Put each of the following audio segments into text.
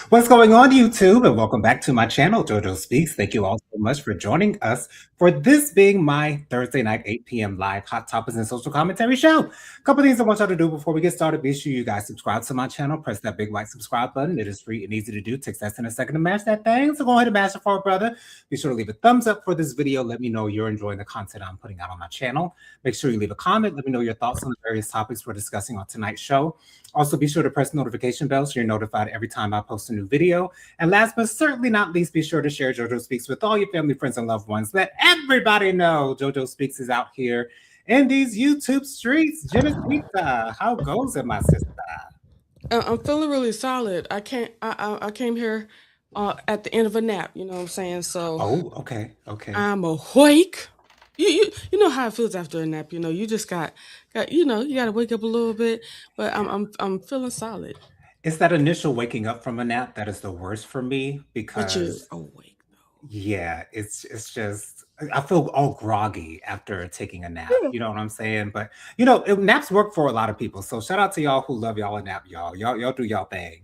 What's going on, YouTube? And welcome back to my channel, JoJo Speaks. Thank you all so much for joining us for this being my Thursday night, 8 p.m. live Hot Topics and Social Commentary show. A couple things I want y'all to do before we get started. Be sure you guys subscribe to my channel. Press that big white subscribe button. It is free and easy to do. Takes less than a second to mash that thing. So go ahead and mash it for a brother. Be sure to leave a thumbs up for this video. Let me know you're enjoying the content I'm putting out on my channel. Make sure you leave a comment. Let me know your thoughts on the various topics we're discussing on tonight's show. Also, be sure to press the notification bell so you're notified every time I post a new video. And last but certainly not least, be sure to share JoJo Speaks with all your family, friends, and loved ones. Let everybody know JoJo Speaks is out here in these YouTube streets. Genesita, how goes it, my sister? I'm feeling really solid. I came here at the end of a nap. You know what I'm saying? So Oh, okay. I'm awake. You know how it feels after a nap. You know, you just got you got to wake up a little bit. But I'm feeling solid. It's that initial waking up from a nap that is the worst for me But you're because awake yeah, it's just I feel all groggy after taking a nap. though. You know what I'm saying? But naps work for a lot of people. So shout out to y'all who love y'all a nap, y'all. Y'all do y'all thing.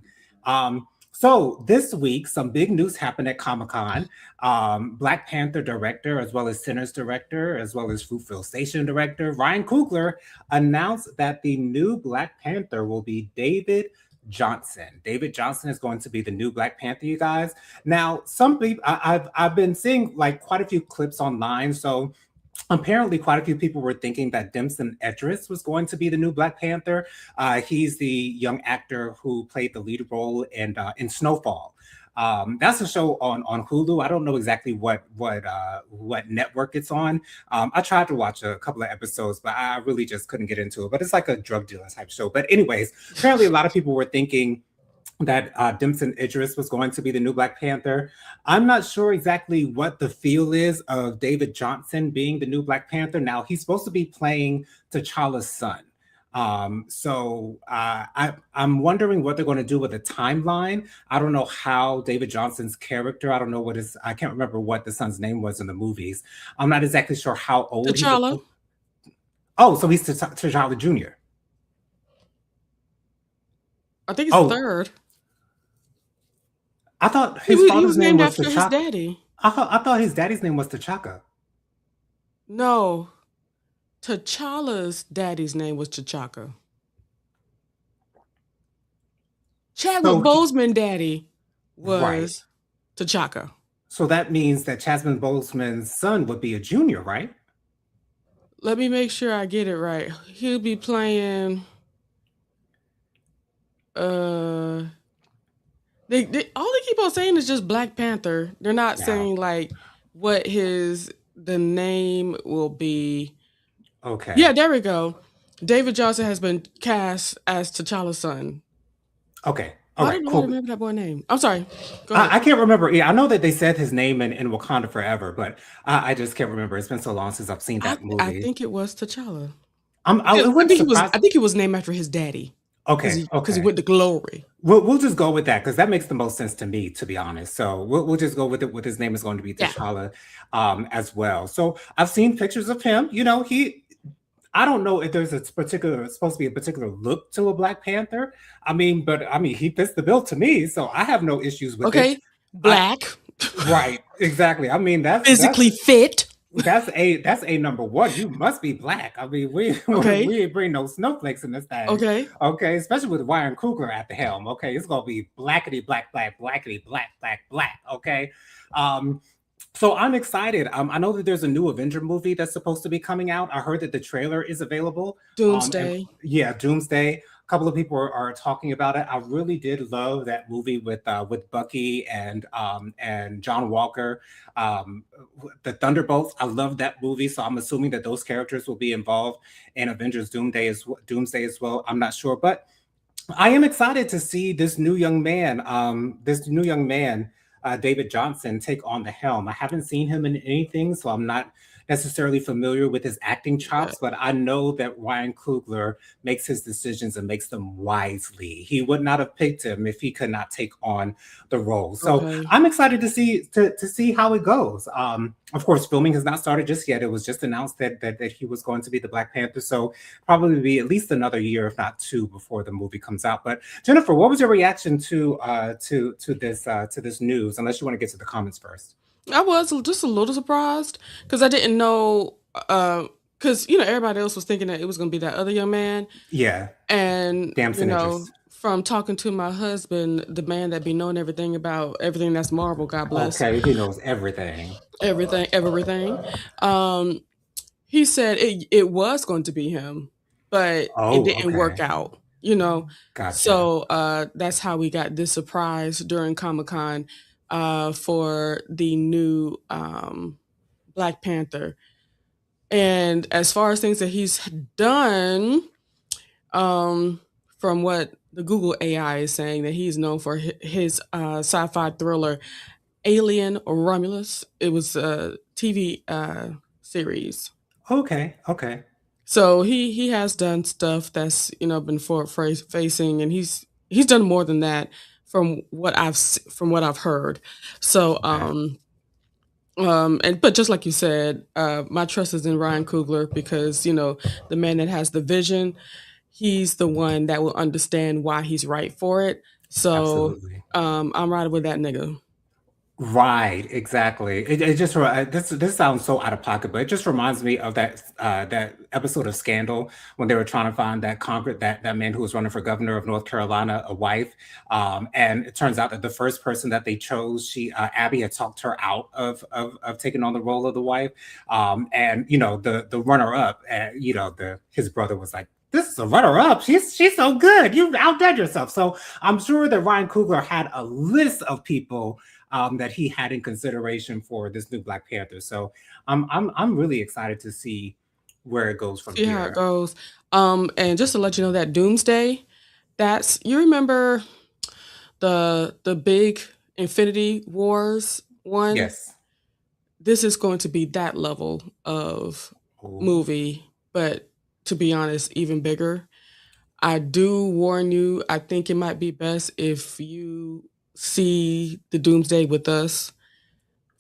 So this week, some big news happened at Comic-Con. Black Panther director, as well as Sinners director, as well as Fruitvale Station director, Ryan Coogler announced that the new Black Panther will be David Jonsson. David Jonsson is going to be the new Black Panther, you guys. Now, some people I've been seeing like quite a few clips online. So apparently, quite a few people were thinking that Jonsson Edris was going to be the new Black Panther. He's the young actor who played the lead role in Snowfall. That's a show on Hulu. I don't know exactly what network it's on. I tried to watch a couple of episodes, but I really just couldn't get into it. But it's like a drug dealer type show. But anyways, apparently a lot of people were thinking that Jonsson Idris was going to be the new Black Panther. I'm not sure exactly what the feel is of David Jonsson being the new Black Panther. Now, he's supposed to be playing T'Challa's son. I'm wondering what they're going to do with the timeline. I don't know how David Johnson's character, I don't know I can't remember what the son's name was in the movies. I'm not exactly sure how old he's. T'Challa. Oh, so he's T'Challa Jr. I think it's the Oh, third. I thought He his was, he father's was name named was after his T'Chaka. daddy. I thought his daddy's name was T'Chaka. No, T'Challa's daddy's name was T'Chaka. Chadwick So, Boseman daddy right. was T'Chaka. So that means that Chadwick Boseman's son would be a junior, right? Let me make sure I get it right. He'll be playing. Uh, they all they keep on saying is just Black Panther. They're not Yeah. saying like what the name will be. Okay. Yeah, there we go. David Johnson has been cast as T'Challa's son. Okay. All I right. don't know how to Cool. remember that boy name. I'm sorry. Go ahead. I can't remember. Yeah, I know that they said his name in Wakanda Forever, but I just can't remember. It's been so long since I've seen that I movie. think it was T'Challa. It I wouldn't think he was. surprise. I think he was named after his daddy because Okay. he Okay. went to glory. We'll just go with that because that makes the most sense to me, to be honest. So we'll just go with it. With his name is going to be Yeah. T'Challa, as well. So I've seen pictures of him. I don't know if there's supposed to be a particular look to a Black Panther. But he fits the bill to me, so I have no issues with it. Okay. I Black. Right, exactly. I mean, Physically fit. that's a number one. You must be Black. I mean, we Okay. we ain't bring no snowflakes in this thing. Okay. Okay, especially with Ryan Coogler at the helm. Okay, it's gonna be blackety black black blackety black black black. Okay. Um, so I'm excited. I know that there's a new Avenger movie that's supposed to be coming out. I heard that the trailer is available. And Doomsday. yeah, Doomsday. A couple of people are talking about it. I really did love that movie with Bucky and John Walker, um, the Thunderbolts. I love that movie, so I'm assuming that those characters will be involved in Avengers Doomsday as well. I'm not sure, but I am excited to see this new young man, David Jonsson, take on the helm. I haven't seen him in anything, so I'm not necessarily familiar with his acting Yeah. chops, but I know that Ryan Coogler makes his decisions and makes them wisely. He would not have picked him if he could not take on the role. So Okay. I'm excited to see how it goes. Of course, filming has not started just yet. It was just announced that he was going to be the Black Panther. So probably be at least another year, if not two, before the movie comes out. But Jennifer, what was your reaction to this news? Unless you want to get to the comments first. I was just a little surprised because I didn't know. Because everybody else was thinking that it was going to be that other young man, Yeah, and Damson Idris. from talking to my husband, the man that be knowing everything about everything that's Marvel, God bless, Okay, he knows everything. everything. Um, he said it was going to be him, but it Oh, didn't work okay. out. Gotcha. So that's how we got this surprise during Comic Con for the new Black Panther. And as far as things that he's done, um, from what the Google AI is saying, that he's known for his sci-fi thriller Alien Romulus. It was a TV series. Okay, okay. So he has done stuff that's been for facing, and he's done more than that from what I've heard. So Okay. and but just like you said, my trust is in Ryan Coogler because the man that has the vision, he's the one that will understand why he's right for it. So Absolutely. I'm riding with that nigga. Right, exactly. It just this sounds so out of pocket, but it just reminds me of that episode of Scandal when they were trying to find that man who was running for governor of North Carolina a wife, and it turns out that the first person that they chose, she Abby had talked her out of taking on the role of the wife, and the runner up, the his brother was like, this is a runner up. She's so good. You outdid yourself. So I'm sure that Ryan Coogler had a list of people that he had in consideration for this new Black Panther. So I'm really excited to see where it goes from See how it here. goes. And just to let you know that Doomsday, that's you remember the big Infinity Wars one. Yes. This is going to be that level of Oh, movie, but to be honest, even bigger. I do warn you, I think it might be best if you see the Doomsday with us.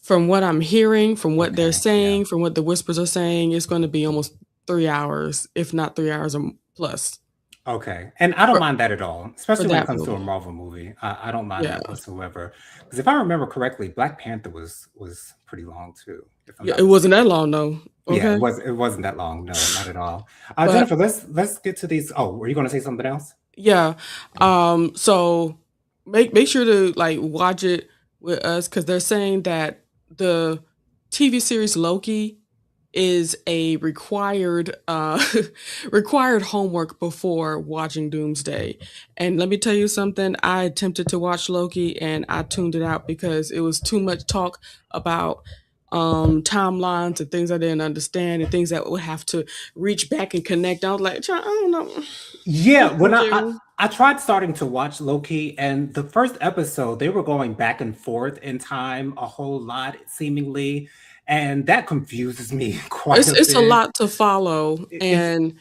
From what I'm hearing, from what they're okay. Yeah. saying, from what the whispers are saying, it's going to be almost 3 hours, if not 3 hours or plus Okay. And I don't for, mind that at all, for especially when it that comes to a movie. Marvel movie. I don't mind Yeah. that whatsoever. Because if I remember correctly, Black Panther was pretty long too, if I'm Yeah, not it wasn't that mistaken. long though. Yeah, Okay. it wasn't that long. No, not at all. But Jennifer, let's get to these. Oh, were you going to say something else? yeah. So make sure to like watch it with us because they're saying that the TV series Loki is a required required homework before watching Doomsday. And let me tell you something, I attempted to watch Loki and I tuned it out because it was too much talk about timelines and things I didn't understand and things that would have to reach back and connect. I was like, I don't know. No, Yeah, when thank I you. I tried starting to watch Loki, and the first episode they were going back and forth in time a whole lot, seemingly, and that confuses me quite a It's a bit. lot to follow It's and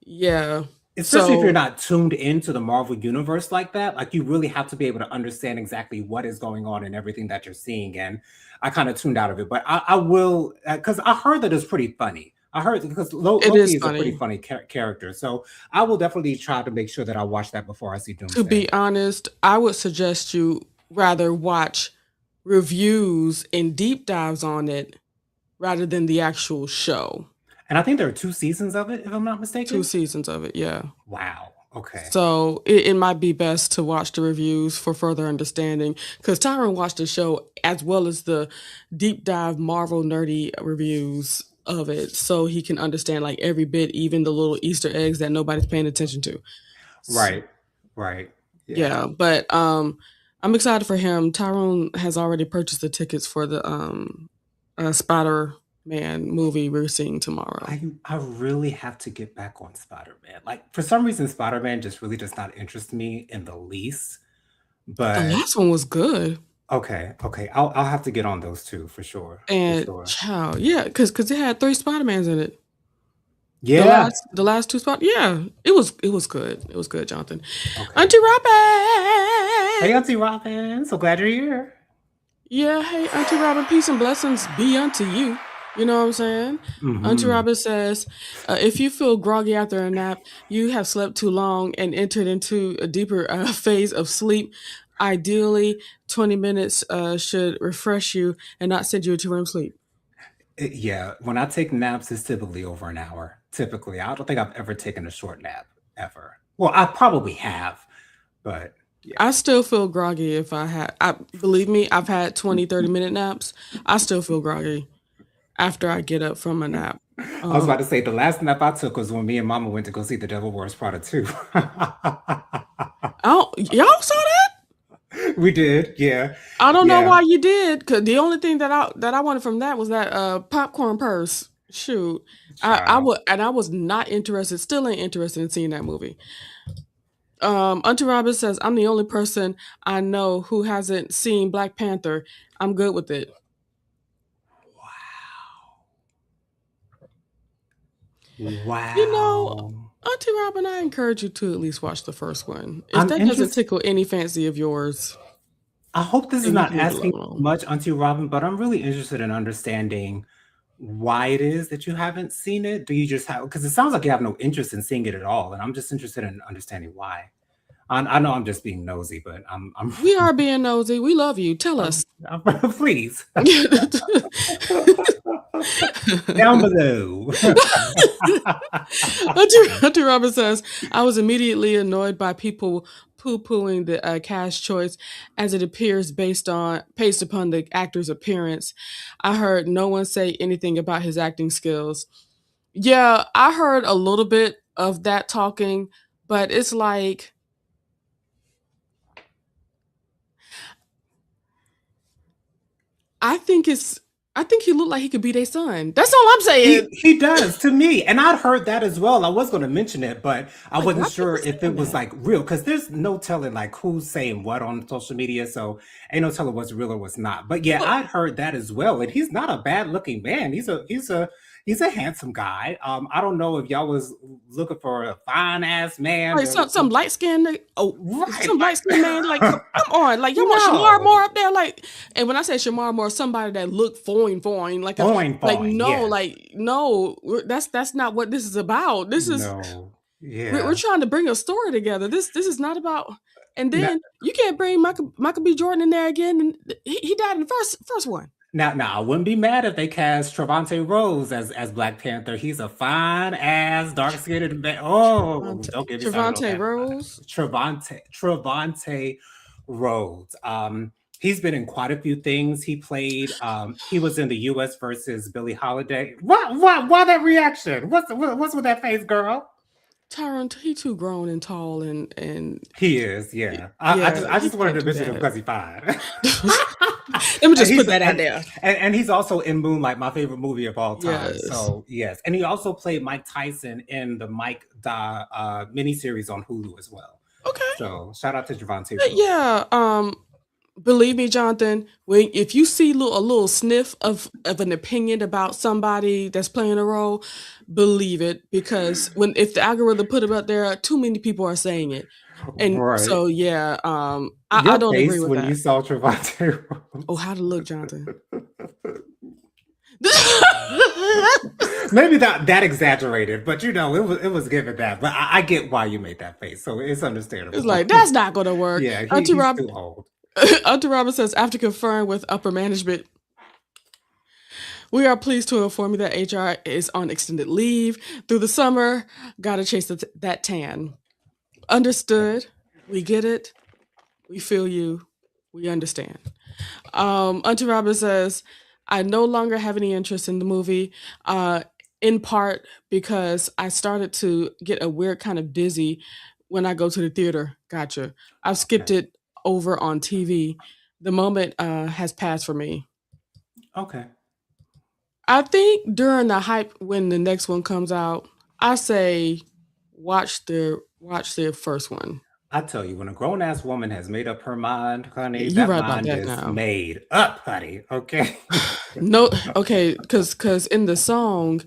yeah. especially if you're So not tuned into the Marvel universe like that. Like you really have to be able to understand exactly what is going on and everything that you're seeing. And I kind of tuned out of it, but I will because I heard that it's pretty funny. I heard because it is Loki is a pretty funny. funny character, so I will definitely try to make sure that I watch that before I see To Doomsday. be honest, I would suggest you rather watch reviews and deep dives on it rather than the actual show. And I think there are 2 seasons of it, if I'm not 2 mistaken? seasons of it, yeah. Wow, okay. So it might be best to watch the reviews for further understanding because Tyron watched the show as well as the deep dive Marvel nerdy reviews of it so he can understand like every bit, even the little Easter eggs that nobody's paying attention to. Right, right, yeah. Yeah, but I'm excited for him. Tyrone has already purchased the tickets for the Spider-Man movie we're seeing tomorrow. I really have to get back on Spider-Man. Like, for some reason, Spider-Man just really does not interest me in the least, The but last one was good. Okay, okay. I'll have to get on those two for sure, for And sure. child, yeah, because it had 3 Spider-Mans in it. Yeah. The last 2 Spider yeah, it was good. It was good, Jonathan. Okay. Auntie Robin! Hey, Auntie Robin. So glad you're here. Yeah, hey, Auntie Robin, peace and blessings be unto you. You know what I'm saying? Auntie Hmm. Robin says, if you feel groggy after a nap, you have slept too long and entered into a deeper phase of sleep. Ideally, 20 minutes should refresh you and not send you into REM sleep. Yeah, when I take naps, it's typically over an hour. Typically, I don't think I've ever taken a short nap ever. Well, I probably have, but yeah. I still feel groggy if believe me, I've had 20, 30-minute naps. I still feel groggy after I get up from a nap. I was about Um, to say the last nap I took was when me and Mama went to go see The Devil Wears Prada 2. y'all saw that? We did, yeah, I don't know yeah. why you did, cause the only thing that I wanted from that was that popcorn purse. Shoot, Child. I was not interested. Still ain't interested in seeing that movie. Auntie Robin says I'm the only person I know who hasn't seen Black Panther. I'm good with it. You know, Wow. Auntie Robin, I encourage you to at least watch the first one. If I'm that doesn't interested. tickle any fancy of yours, I hope this is then you not can leave it asking alone. much, Auntie Robin, but I'm really interested in understanding why it is that you haven't seen it. Do you just have, because it sounds like you have no interest in seeing it at all, and I'm just interested in understanding why. I know I'm just being nosy, but We are being nosy. We love you. Tell us. please down below. Hunter Robin says, I was immediately annoyed by people poo pooing the cast choice as it appears based upon the actor's appearance. I heard no one say anything about his acting skills. Yeah, I heard a little bit of that talking, but it's like I think it's I think he looked like he could be their son. That's all I'm saying. He does to me, and I'd heard that as well. I was going to mention it, but I Like, wasn't why sure people if it saying was that? like real because there's no telling like who's saying what on social media. So ain't no telling what's real or what's not. But yeah, Well, I'd heard that as well, and he's not a bad looking man. He's a handsome guy. I don't know if y'all was looking for a fine ass man like some light skinned right some light skinned man. Like, like come on, like y'all want Shamar Moore no up there, like. And when I say Shamar Moore, somebody that looked foin, fine fine yes like no, that's not what this is about. This is no we're yeah. trying to bring a story together. This is not about. And Now, then you can't bring Michael B. Jordan in there again. And he died in the first one. now, I wouldn't be mad if they cast Trevante Rose as Black Panther. He's a fine ass, dark skinned man. Oh, don't get me started on Trevante that. Rose. Trevante Rhodes. He's been in quite a few things. He played. He was in the U.S. versus Billie Holiday. What? Why that reaction? What's with that face, girl? Tyron, he too grown and tall and He is. Yeah. yeah, I he just wanted can't to do mention him that. because he's fine. Let me and just put he's that out there. and he's also in Moonlight, my favorite movie of all time. Yes. So yes, and he also played Mike Tyson in the Mike Da miniseries on Hulu as well. Okay. So shout out to Javante Rose. Yeah. Believe me, Jonathan, when if you see a little sniff of an opinion about somebody that's playing a role, believe it because when if the algorithm put it up there, too many people are saying it, and Right, so yeah, I your don't agree face with when you that. saw Javante Oh, Rose. how to look, Jonathan? Maybe that exaggerated, but it was given that. But I get why you made that face, so it's It's understandable. like that's not going to work. Yeah, Auntie he's Rob, too old. Auntie Robin says after conferring with upper management, we are pleased to inform you that HR is on extended leave through the summer. Got to chase that tan. Understood. We get it. We feel you. We understand. Auntie Robin says, I no longer have any interest in the movie, uh, in part because I started to get a weird kind of dizzy when I go to the theater. Gotcha. I've skipped Okay. it over on TV. The moment has passed for me. Okay. I think during the hype when the next one comes out, I say watch the first one. I tell you, when a grown ass woman has made up her mind, honey, You that right about mind that is now. made up, honey. Okay. No, okay, because in the song,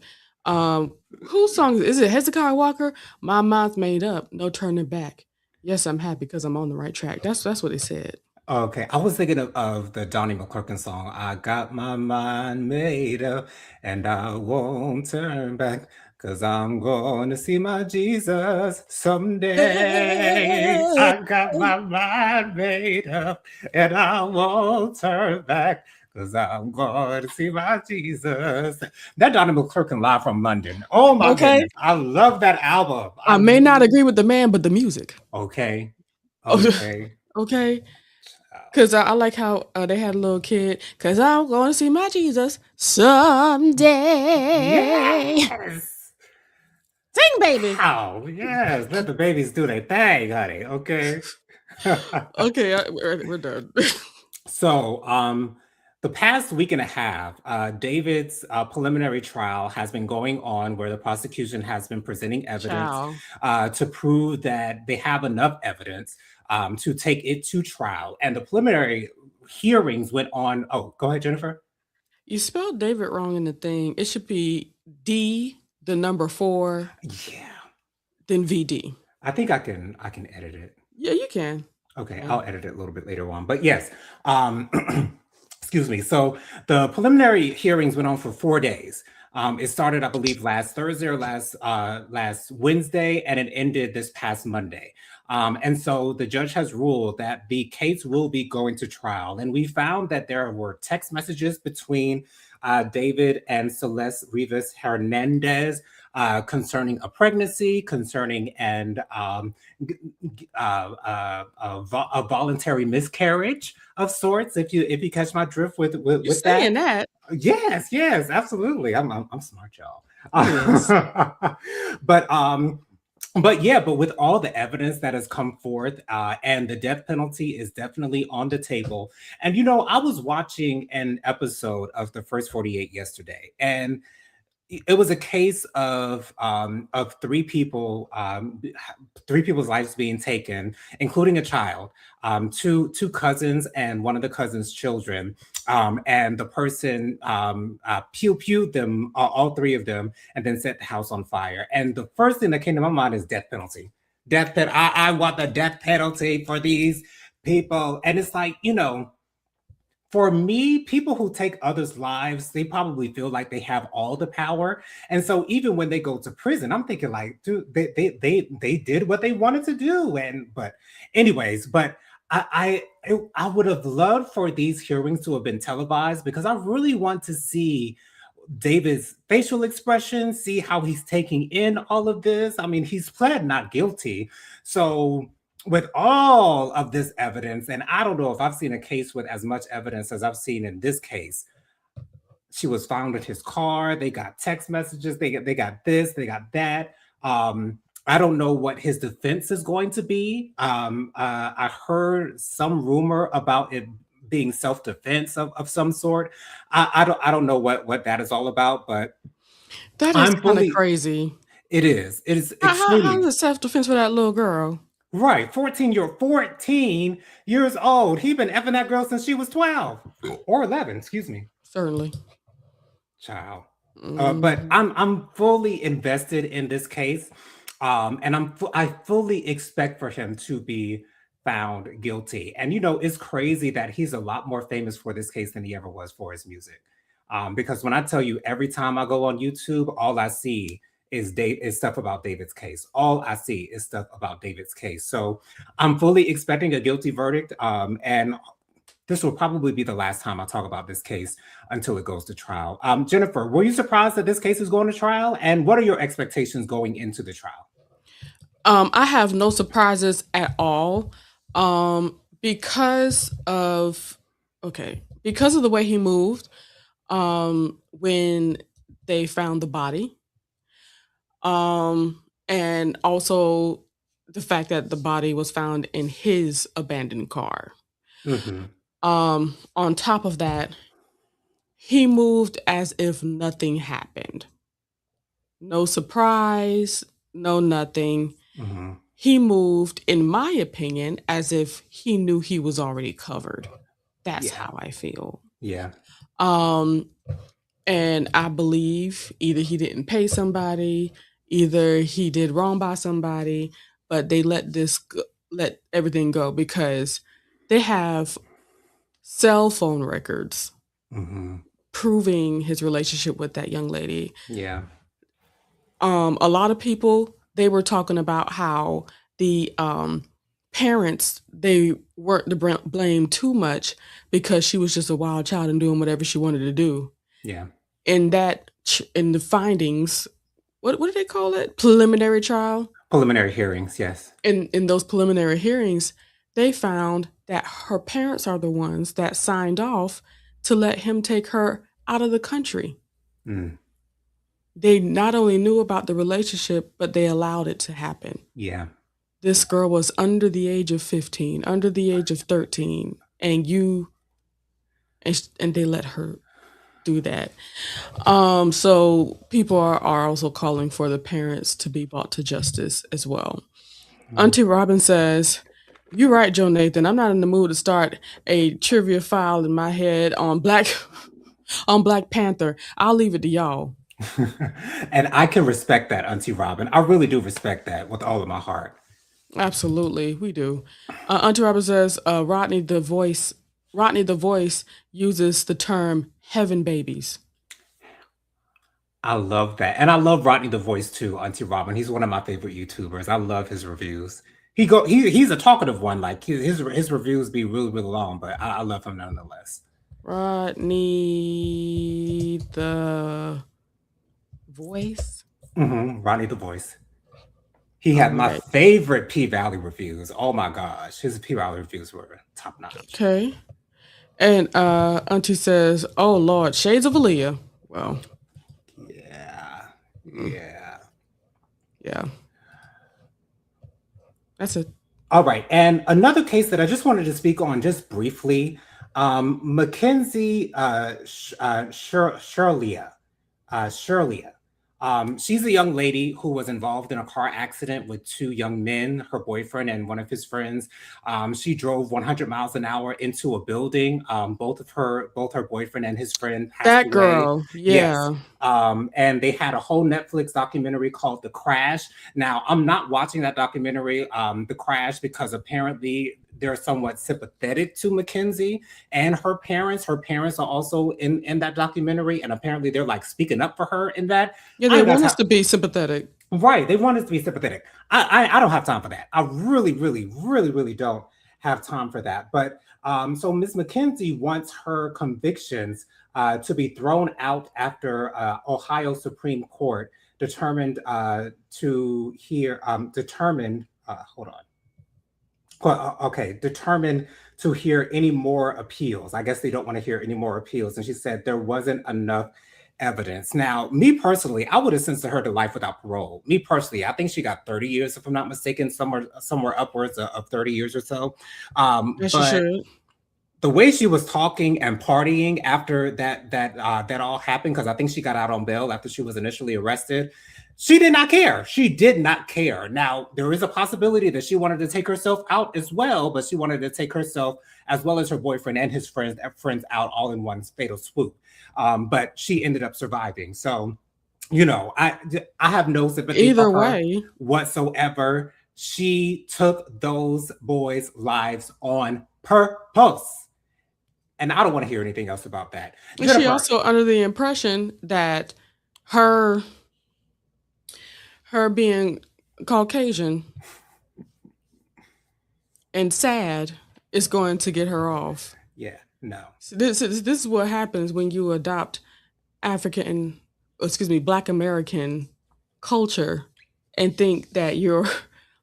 whose song is it? Hezekiah Walker. My mind's made up, no turning back. Yes, I'm happy because I'm on the right track. That's what it said. Okay, I was thinking of the Donnie McClurkin song. I got my mind made up and I won't turn back because I'm going to see my Jesus someday. Hey, I got my mind made up and I won't turn back because I'm going to see my Jesus. That Donnie McClurkin live from London. Oh my okay, goodness. I love that album. I may not agree with the man, but the music. Okay. Okay. Okay, because I like how they had a little kid. Because I'm going to see my Jesus someday. Yes. Sing, baby. Wow, yes, let the babies do their thing, honey. Okay. Okay, we're done. So, the past week and a half, David's preliminary trial has been going on where the prosecution has been presenting evidence Ciao. to prove that they have enough evidence to take it to trial. And the preliminary hearings went on. Oh, go ahead, Jennifer. You spelled David wrong in the thing. It should be D, the number four, Yeah, then VD. I think I can edit it. Yeah, you can. Okay, Yeah. I'll edit it a little bit later on. But yes, um, excuse me. So the preliminary hearings went on for 4 days. It started, I believe, last Thursday or last Wednesday, and it ended this past Monday. And so the judge has ruled that the case will be going to trial. And we found that there were text messages between David and Celeste Rivas Hernandez concerning a pregnancy, concerning and a voluntary miscarriage of sorts. If you catch my drift You with that. saying that? Yes, yes, absolutely. I'm smart, y'all. Yes. But yeah, but with all the evidence that has come forth, and the death penalty is definitely on the table. And I was watching an episode of the first 48 yesterday, and it was a case of three people's lives being taken, including a child, two cousins and one of the cousins' children, and the person pew pewed them, all three of them, and then set the house on fire. And the first thing that came to my mind is death penalty. I want the death penalty for these people, and it's like for me, people who take others' lives, they probably feel like they have all the power. And so even when they go to prison, I'm thinking like, dude, they did what they wanted to do. And but anyways, but I would have loved for these hearings to have been televised because I really want to see David's facial expression, see how he's taking in all of this. I mean, he's pled not guilty. So, with all of this evidence, and I don't know if I've seen a case with as much evidence as I've seen in this case. She was found in his car. They got text messages. They got this. They got that. I don't know what his defense is going to be. I heard some rumor about it being self-defense of some sort. I don't know what that is all about, but That is I'm kind of fully. crazy. It is. It is How's extremely it self defense for that little girl? right. 14 years old. He been effing that girl since she was 12 or 11. Excuse me, Certainly. child. But Mm. I'm fully invested in this case, and I fully expect for him to be found guilty. And it's crazy that he's a lot more famous for this case than he ever was for his music. Because when I tell you, every time I go on YouTube, all I see is stuff about David's case. All I see is stuff about David's case. So I'm fully expecting a guilty verdict. And this will probably be the last time I talk about this case until it goes to trial. Jennifer, were you surprised that this case is going to trial? And what are your expectations going into the trial? I have no surprises at all. Because of because of the way he moved, when they found the body, and also the fact that the body was found in his abandoned car. Hmm. On top of that, he moved as if nothing happened. No surprise, no nothing. Hmm. he moved, in my opinion, as if he knew he was already covered. That's Yeah. how I feel. Yeah. Um, and I believe either he didn't pay somebody, either he did wrong by somebody, but they let everything go because they have cell phone records Hmm. proving his relationship with that young lady. Yeah. A lot of people, they were talking about how the parents, they weren't to blame too much because she was just a wild child and doing whatever she wanted to do. Yeah. In in the findings, what do they call it? Preliminary trial. Preliminary hearings. Yes. In those preliminary hearings, they found that her parents are the ones that signed off to let him take her out of the country. Mm. They not only knew about the relationship, but they allowed it to happen. Yeah. This girl was under the age of 15, under the age of 13, and they let her do that. So people are also calling for the parents to be brought to justice as well. Mm. Auntie Robin says, "You're right, Joe Nathan. I'm not in the mood to start a trivia file in my head on Black on Black Panther. I'll leave it to y'all." And I can respect that, Auntie Robin. I really do respect that with all of my heart. Absolutely, we do. Auntie Robin says, Rodney the voice uses the term "heaven babies." I love that. And I love Rodney the Voice too, Auntie Robin. He's one of my favorite YouTubers. I love his reviews. He's a talkative one. Like his reviews be really, really long, but I love him nonetheless. Rodney the voice. Rodney the Voice. He All had my right. favorite P Valley reviews. Oh my gosh. His P Valley reviews were top notch. Okay. And Auntie says, "Oh Lord, shades of Aaliyah." Well, Yeah. mm, Yeah. yeah, that's it. All right. And another case that I just wanted to speak on just briefly, Mackenzie Shirley. Shirley. She's a young lady who was involved in a car accident with two young men, her boyfriend and one of his friends. She drove 100 miles an hour into a building. Both her boyfriend and his friend passed That away. girl. Yes. Yeah. And they had a whole Netflix documentary called The Crash. Now, I'm not watching that documentary, The Crash, because apparently they're somewhat sympathetic to Mackenzie and her parents. Her parents are also in that documentary, and apparently they're like speaking up for her in that. Yeah, I they ain't got want us time. to be sympathetic. Right, they want us to be sympathetic. I don't have time for that. I really, really, really, really don't have time for that. But so Miss McKenzie wants her convictions to be thrown out after Ohio Supreme Court determined to hear determined. Hold on. Okay, determined to hear any more appeals. I guess they don't want to hear any more appeals. And she said there wasn't enough evidence. Now, me personally, I would have sentenced her to life without parole. Me personally, I think she got 30 years, if I'm not mistaken, somewhere upwards of 30 years or so. As she But should. the way she was talking and partying after that all happened, because I think she got out on bail after she was initially arrested. She did not care. She did not care. Now there is a possibility that she wanted to take herself out as well, but she wanted to take herself as well as her boyfriend and his friends out all in one fatal swoop. But she ended up surviving. So I have no sympathy for Either her way, whatsoever. She took those boys' lives on purpose. And I don't want to hear anything else about that. is she Jennifer, also under the impression that her her being Caucasian and sad is going to get her off? yeah, no. So this is what happens when you adopt African, excuse me, Black American culture and think that your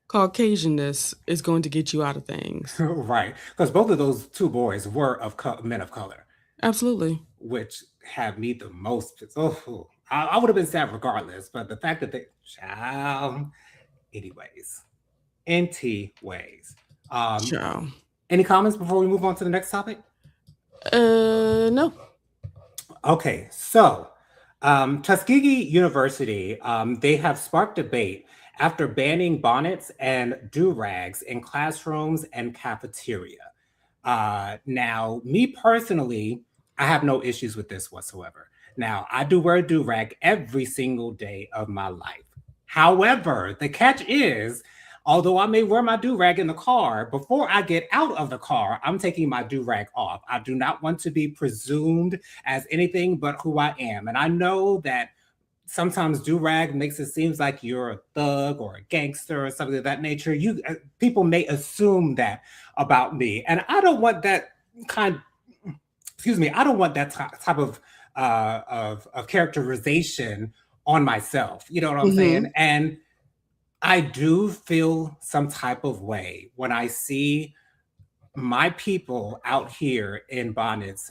Caucasianness is going to get you out of things. Right. Because both of those two boys were men of color, Absolutely. which had me the most. Oh, I would have been sad regardless. But the fact that child, anyways, NT ways. Um, Ciao. any comments before we move on to the next topic? No. Okay, so Tuskegee University, they have sparked debate after banning bonnets and do-rags in classrooms and cafeteria. Now, me personally, I have no issues with this whatsoever. Now, I do wear a do rag every single day of my life. However, the catch is, although I may wear my do rag in the car, before I get out of the car, I'm taking my do rag off. I do not want to be presumed as anything but who I am. And I know that sometimes do rag makes it seems like you're a thug or a gangster or something of that nature. People may assume that about me, and I don't want that kind. Excuse me, I don't want that type of of characterization on myself. You know what I'm Hmm. saying? And I do feel some type of way when I see my people out here in bonnets.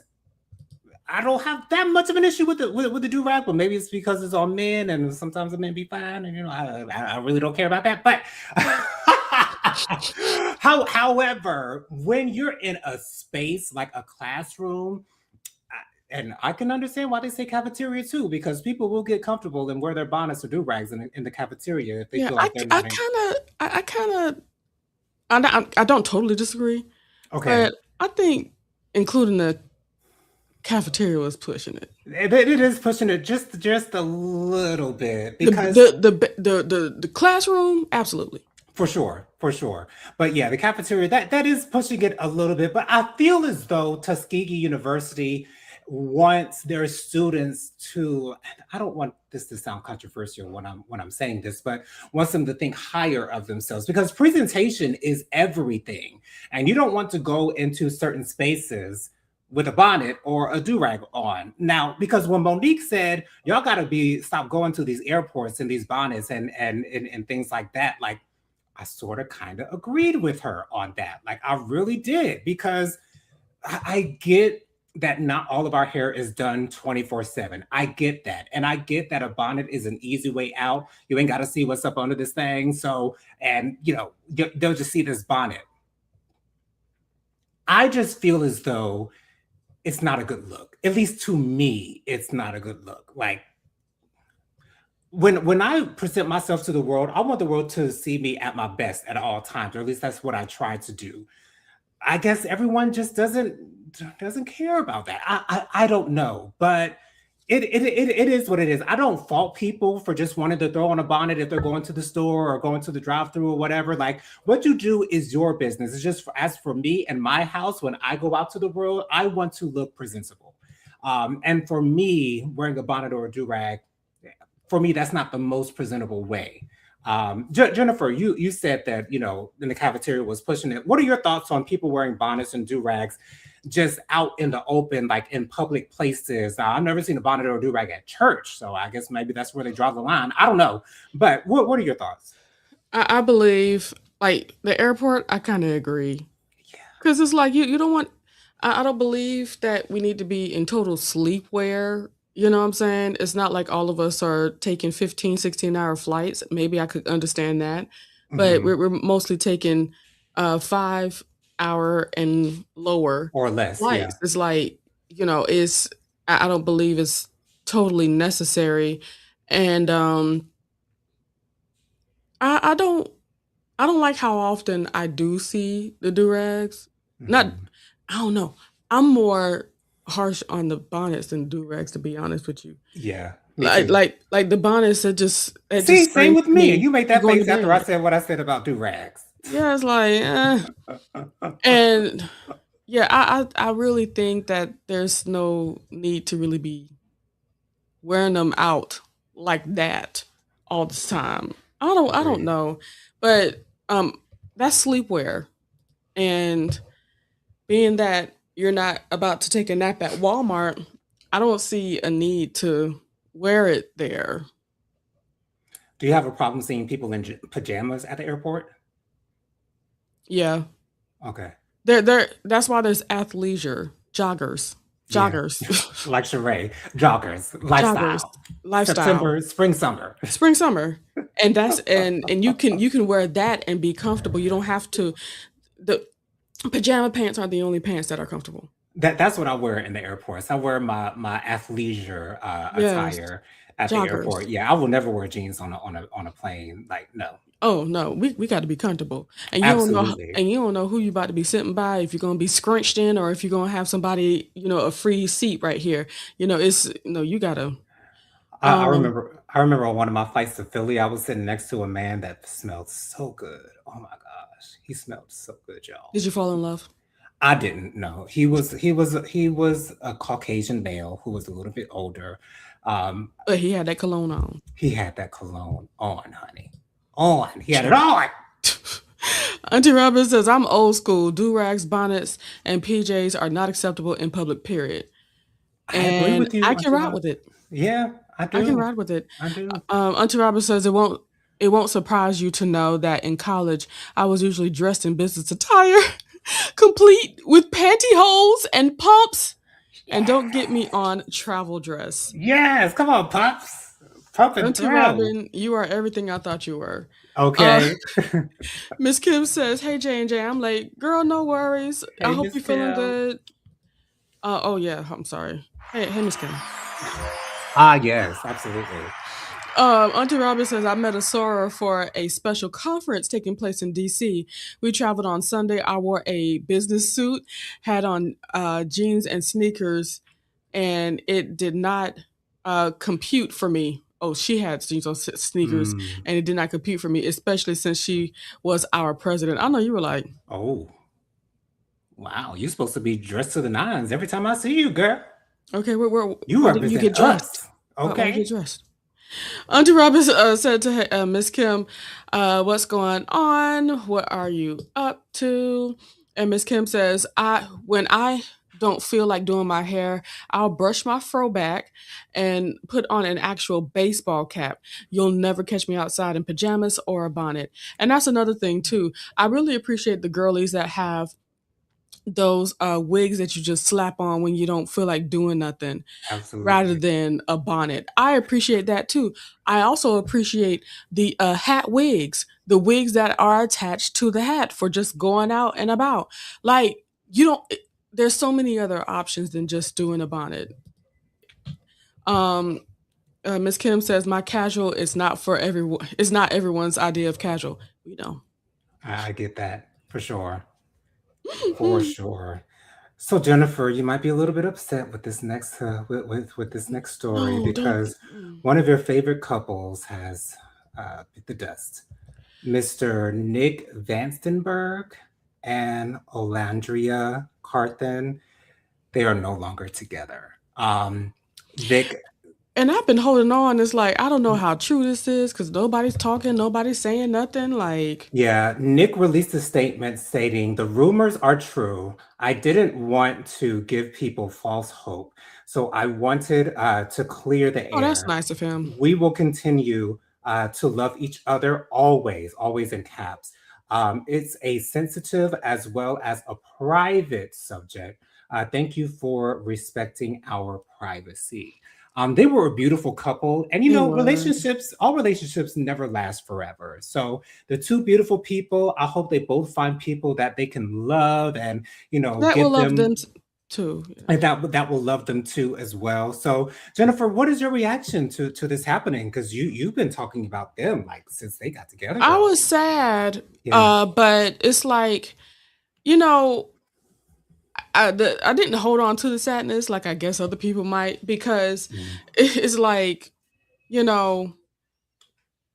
I don't have that much of an issue with with the do rag, but maybe it's because it's on men, and sometimes the men be fine, and I really don't care about that. But however, when you're in a space like a classroom, and I can understand why they say cafeteria too, because people will get comfortable and wear their bonnets or do rags in the cafeteria if they Yeah, feel like they're not in. I kind of, I don't totally disagree, Okay, but I think including the cafeteria was pushing it. it is pushing it just a little bit The because the classroom, absolutely. for sure. But yeah, the cafeteria that is pushing it a little bit. But I feel as though Tuskegee University wants their students to. I don't want this to sound controversial when I'm saying this, but wants them to think higher of themselves because presentation is everything, and you don't want to go into certain spaces with a bonnet or a do-rag on. Now, because when Monique said, y'all gotta be stop going to these airports and these bonnets and things like that, like I sort of kind of agreed with her on that. Like I really did because I get that not all of our hair is done 24/7. I get that. And I get that a bonnet is an easy way out. You ain't got to see what's up under this thing. So, and they'll just see this bonnet. I just feel as though it's not a good look. At least to me, it's not a good look. Like when I present myself to the world, I want the world to see me at my best at all times, or at least that's what I try to do. I guess everyone just doesn't care about that. I don't know, but it is what it is. I don't fault people for just wanting to throw on a bonnet if they're going to the store or going to the drive-through or whatever. Like what you do is your business. It's just as for me and my house, when I go out to the world, I want to look presentable. And for me, wearing a bonnet or a do rag, for me, that's not the most presentable way. Jennifer, you said that in the cafeteria was pushing it. What are your thoughts on people wearing bonnets and do rags just out in the open, like in public places? I've never seen a bonnet or a do rag at church, so I guess maybe that's where they draw the line. I don't know, but what are your thoughts? I believe like the airport. I kind of agree because it's like you don't want. I don't believe that we need to be in total sleepwear. You know what I'm saying? It's not like all of us are taking 15, 16-hour flights. Maybe I could understand that. But Hmm. we're mostly taking 5 hour and lower Or less, yeah. flights. It's like, it's I don't believe it's totally necessary. And I don't like how often I do see the do-rags. Not Hmm. I don't know. I'm more harsh on the bonnets than do-rags, to be honest with you. Yeah, me Like too. like like the bonnets it just See, same screams with to me. And me, you made "You're that going to face after I bed." said what I said about do rags. Yeah, it's like, and yeah, I really think that there's no need to really be wearing them out like that all the time. I don't Agreed. know, but that's sleepwear, and being that you're not about to take a nap at Walmart, I don't see a need to wear it there. Do you have a problem seeing people in pajamas at the airport? Yeah, Okay. there. That's why there's athleisure joggers, Yeah. joggers, Like Sheree, joggers, joggers, lifestyle, lifestyle, September, spring, summer. spring, summer, and and you can wear that and be comfortable. You don't have to. The pajama pants are the only pants that are comfortable. That's what I wear in the airports. I wear my athleisure Yes. attire. at the airport. Joggers. Yeah, I will never wear jeans on a plane. Like, no, Oh no, we got to be comfortable, and absolutely. you don't know who you about to be sitting by, if you're gonna be scrunched in, or if you're gonna have somebody, a free seat right here. It's you gotta. Um, I remember on one of my flights to Philly, I was sitting next to a man that smelled so good. Oh my gosh, he smelled so good, y'all. did you fall in love? I didn't know. He was a Caucasian male who was a little bit older. Um, But he had that cologne on. he had that cologne on, honey. On. He had it Child. on. Auntie Robin says, I'm old school. Do rags, bonnets, and PJs are not acceptable in public, period. I agree And with I you, can Auntie ride Rob. with it. Yeah, I I can do. ride with it. I do. Auntie Robin says it won't surprise you to know that in college I was usually dressed in business attire, complete with pantyhose and pumps. And don't get me Yes. on travel dress. Yes. Come on, Pops. Pump and Auntie throw. Robin, you are everything I thought you were. Uh, Okay. Miss Kim says, "Hey J and J, I'm late. Girl, no worries. I Hey, hope Miss you're feeling Kim. good." Oh yeah, I'm sorry. Hey, Miss Kim. Ah, yes, absolutely. Auntie Robin says, I met a soror for a special conference taking place in DC. We traveled on Sunday. I wore a business suit, had on jeans and sneakers, and it did not compute for me. Oh, she had jeans on sneakers, Mm. and it did not compute for me, especially since she was our president. I know you were like, Oh, wow. You're supposed to be dressed to the nines every time I see you, girl. okay, You why didn't you represent get dressed? us. Why you get Okay. dressed? Auntie Robin said to Miss Kim, "What's going on? What are you up to?" And Miss Kim says, "I when I don't feel like doing my hair, I'll brush my fro back and put on an actual baseball cap. You'll never catch me outside in pajamas or a bonnet." And that's another thing too. I really appreciate the girlies that have those wigs that you just slap on when you don't feel like doing nothing rather Absolutely. than a bonnet. I appreciate that too. I also appreciate the hat wigs, the wigs that are attached to the hat for just going out and about. Like, you don't, there's so many other options than just doing a bonnet. Um, Miss Kim says, my casual is not for everyone, it's not everyone's idea of casual. We know. I get that for sure. For sure. So Jennifer, you might be a little bit upset with this next with this next story No, don't. because one of your favorite couples has bit the dust. Mr. Nick Vanstenberg and Olandria Carthen, they are no longer together. Vic, And I've been holding on. It's like, I don't know how true this is because nobody's talking, nobody's saying nothing. Like, yeah, Nick released a statement stating the rumors are true. I didn't want to give people false hope, so I wanted to clear the oh, that's air. nice of him. We will continue to love each other always, always in caps. It's a sensitive as well as a private subject. Thank you for respecting our privacy. They were a beautiful couple, and It was. all relationships never last forever. So the two beautiful people, I hope they both find people that they can love and That will give love them them too. Yeah. and that will love them too as well. So Jennifer, what is your reaction to this happening? Because you've been talking about them like since they got together, I girl. was sad, Yeah. but it's like, you know, I didn't hold on to the sadness like I guess other people might because Mm. it's like, you know,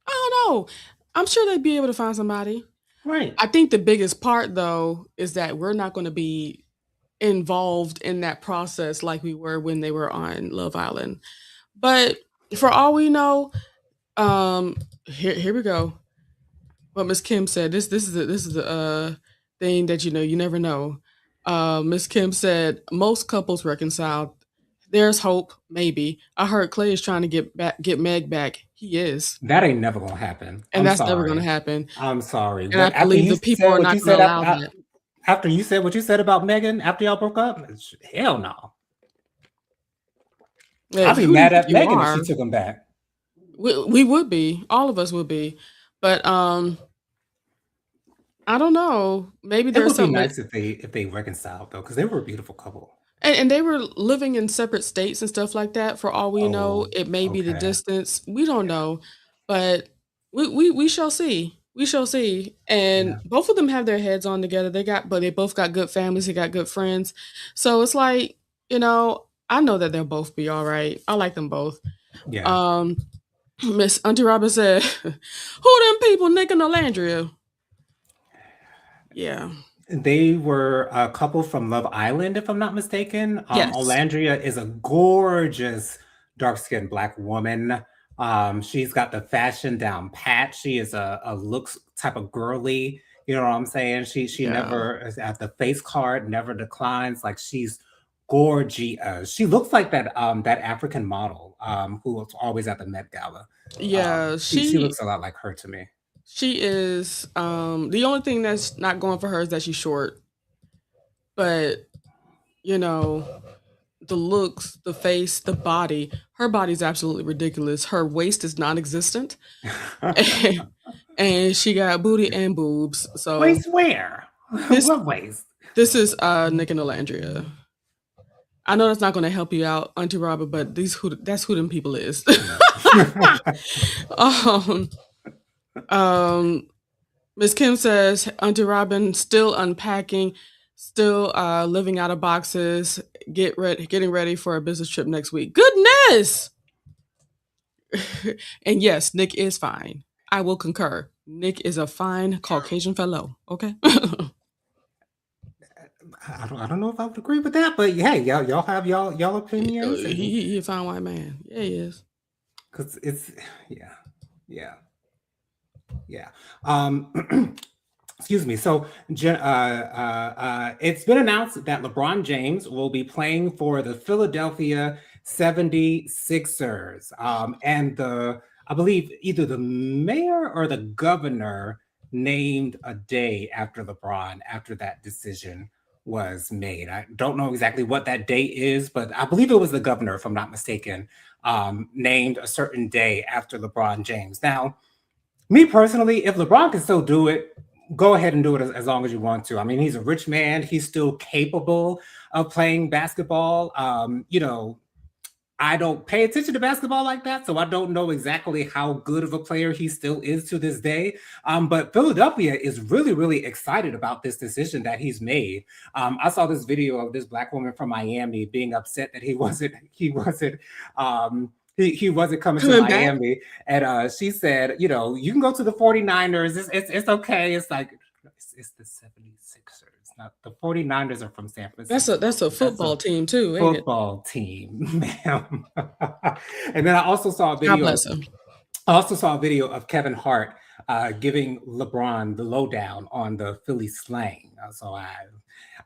I don't know. I'm sure they'd be able to find somebody. Right. I think the biggest part though is that we're not going to be involved in that process like we were when they were on Love Island. But for all we know, um, here we go. What Miss Kim said. This is the thing that you never know. Miss Kim said most couples reconciled. There's hope, maybe. I heard Clay is trying to get Meg back. He is, That ain't never gonna happen. and I'm that's never going to sorry. happen. I'm sorry. And I What after believe you the people said are what not you going said to allow that. after you said what you said about Megan after y'all broke up? Hell no. I'd be Who do you mad think at you Megan if she are? took him back. We would be. All of us would be. But I don't know. Maybe It there's would be something. nice if they reconciled though, because they were a beautiful couple. And they were living in separate states and stuff like that. For all we know, Oh, it may be the okay. distance. We don't Yeah. know, but we shall see. We shall see. And Yeah. both of them have their heads on together. But they both got good families. They got good friends. So it's like, I know that they'll both be all right. I like them both. Yeah. Um, Miss Auntie Robin said, "Who them people, Nick and Alandria?" Yeah. They were a couple from Love Island, if I'm not mistaken. Yes. Olandria is a gorgeous dark-skinned black woman. She's got the fashion down pat. She is a looks type of girly. You know what I'm saying? She Yeah. never is at the face card, never declines. Like she's gorgeous. She looks like that African model who was always at the Met Gala. Yeah. She looks a lot like her to me. She is the only thing that's not going for her is that she's short. But, you know, the looks, the face, the body, her body's absolutely ridiculous. Her waist is non-existent. And she got booty and boobs. So Waste where? this What waste? this is Nick and Alandria. I know that's not gonna help you out, Auntie Robert, but that's who them people is. um um Miss Kim says Auntie Robin still unpacking, still living out of boxes, getting ready for a business trip next week. Goodness! And yes, Nick is fine. I will concur. Nick is a fine Caucasian fellow. Okay. I don't know if I would agree with that, but hey, y'all have y'all opinions, and He a fine white man. Yeah, he is. because it's yeah, yeah, yeah. Um, excuse me. So, it's been announced that LeBron James will be playing for the Philadelphia 76ers. And I believe either the mayor or the governor named a day after LeBron after that decision was made. I don't know exactly what that day is, but I believe it was the governor, if I'm not mistaken, named a certain day after LeBron James. Now, me personally, if LeBron can still do it, go ahead and do it as long as you want to. I mean, he's a rich man. He's still capable of playing basketball. I don't pay attention to basketball like that, so I don't know exactly how good of a player he still is to this day. But Philadelphia is really, really excited about this decision that he's made. I saw this video of this black woman from Miami being upset that he wasn't coming to Coming back? Miami. And she said, you can go to the 49ers. It's okay. It's like, it's the 76ers. Not the 49ers are from San Francisco. That's a That's a football team too, ain't it? football team, ma'am. And then I also saw a God video. bless him. I also saw a video of Kevin Hart giving LeBron the lowdown on the Philly slang. So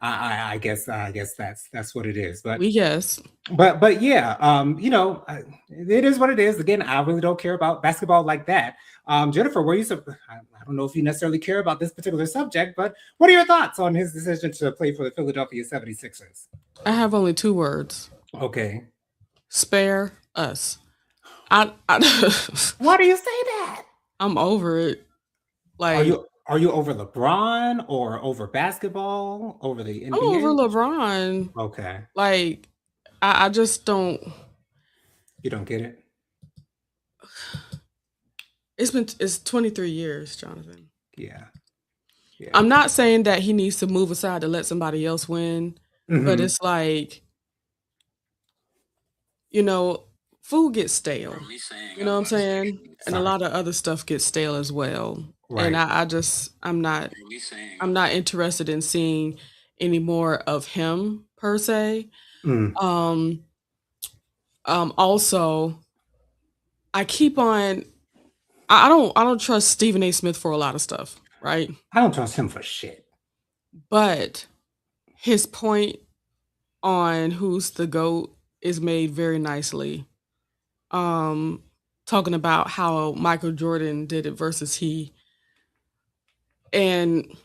I guess that's what it is. But We guess. yeah, it is what it is. Again, I really don't care about basketball like that. Jennifer, I don't know if you necessarily care about this particular subject, but what are your thoughts on his decision to play for the Philadelphia 76ers? I have only two words. Okay. Spare us. Why do you say that? I'm over it. Are Like, you over LeBron or over basketball, over the I'm over NBA? LeBron. Okay. Like, I just don't. You don't get it? It's 23 years, Jonathan. Yeah. Yeah. I'm not saying that he needs to move aside to let somebody else win, but Hmm. it's like, food gets stale. You know what I'm saying? And a Sorry. lot of other stuff gets stale as well. And Right. I'm not interested in seeing any more of him per se. Mm. Um Also, I keep on I don't trust Stephen A. Smith for a lot of stuff, right? I don't trust him for shit. But his point on who's the GOAT is made very nicely. Um Talking about how Michael Jordan did it versus he. And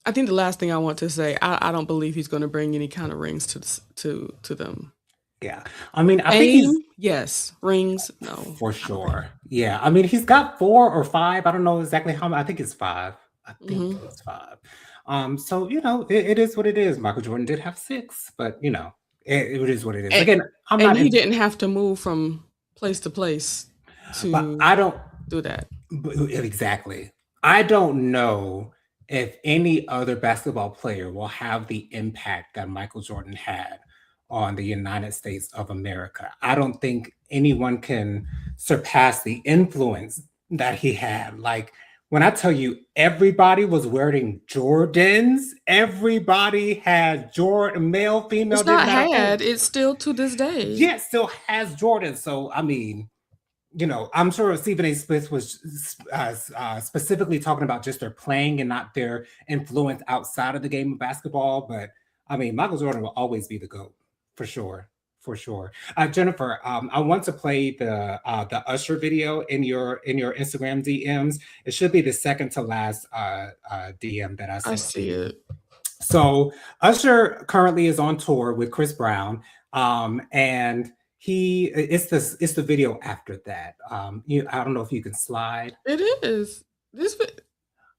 I think the last thing I want to say, I don't believe he's going to bring any kind of rings to them. Yeah. I mean, I think he's Fame, yes. Rings, no. for sure. Yeah. I mean, he's got 4 or 5. I don't know exactly how many. I think it's 5. I think Hmm. it's 5. So it is what it is. Michael Jordan did have six, but it is what it is. And, Again, I'm and not he in, didn't have to move from place to place but to I don't. do that. Exactly. I don't know if any other basketball player will have the impact that Michael Jordan had on the United States of America. I don't think anyone can surpass the influence that he had. Like, when I tell you everybody was wearing Jordans, everybody had Jordan, male, female, It's didn't not matter who. had, it's still to this day. Yet still has Jordan. So I mean, I'm sure Stephen A. Smith was specifically talking about just their playing and not their influence outside of the game of basketball. But I mean, Michael Jordan will always be the GOAT for sure, for sure. Jennifer, I want to play the Usher video in your Instagram DMs. It should be the second to last DM that I I sent to see you. it. So Usher currently is on tour with Chris Brown, and it's the video after that. I don't know if you can slide. It is. This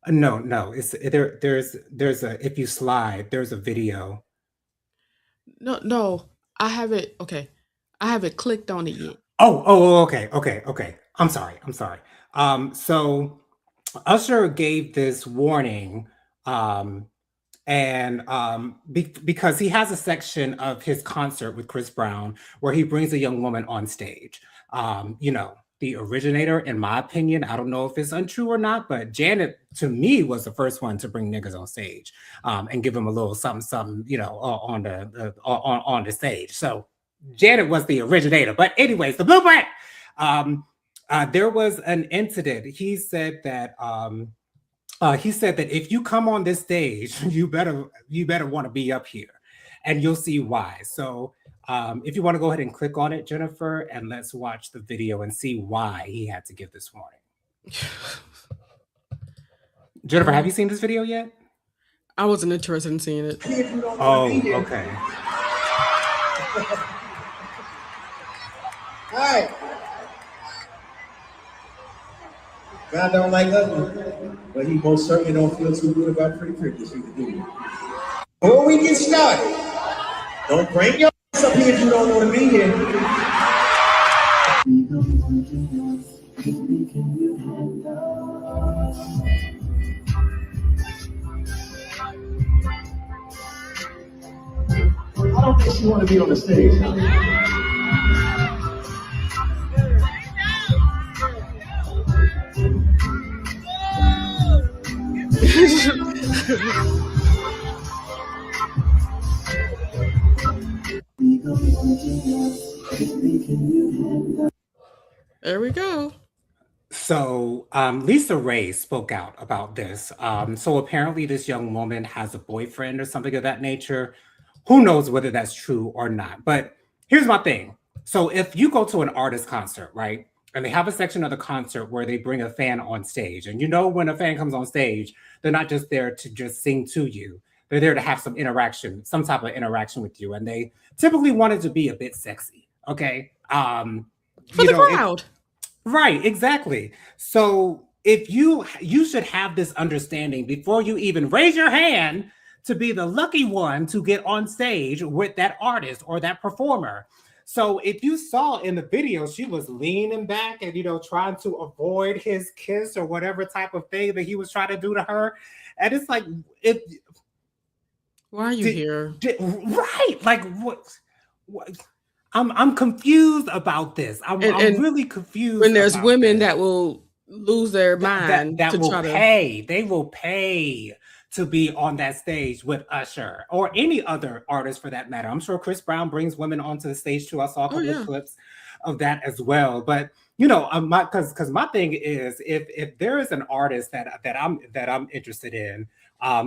No, it's there's a if you slide, there's a video. no. I haven't okay. I haven't clicked on it yet. Okay. I'm sorry. So Usher gave this warning, and because he has a section of his concert with Chris Brown where he brings a young woman on stage. The originator, in my opinion, I don't know if it's untrue or not, but Janet to me was the first one to bring niggas on stage, and give him a little something, something, on the stage. So Janet was the originator. But anyways, the blueprint. There was an incident. He said that if you come on this stage, you better want to be up here, and you'll see why. So if you want to go ahead and click on it, Jennifer, and let's watch the video and see why he had to give this warning. Jennifer, have you seen this video yet? I wasn't interested in seeing it. Oh, okay. All right. God don't like ugly, but he most certainly don't feel too good about pretty privilege either, do you? Before we get started, don't bring your ass up here if you don't want to be here. I don't think she want to be on the stage. There we go. So Lisa Ray spoke out about this. So apparently this young woman has a boyfriend or something of that nature. Who knows whether that's true or not? But here's my thing. So if you go to an artist concert, right, and they have a section of the concert where they bring a fan on stage, and when a fan comes on stage, they're not just there to just sing to you. They're there to have some interaction, some type of interaction with you, and they typically want it to be a bit sexy. Okay, For the crowd. right, exactly. So if you should have this understanding before you even raise your hand to be the lucky one to get on stage with that artist or that performer. So if you saw in the video, she was leaning back and trying to avoid his kiss or whatever type of thing that he was trying to do to her. And it's like, why are you here? Right. Like what I'm confused about this. I'm really confused. When there's women that will lose their mind that to will try to pay. They will pay to be on that stage with Usher or any other artist for that matter. I'm sure Chris Brown brings women onto the stage too. I saw a couple of clips of that as well. But because my thing is, if there is an artist that I'm interested in,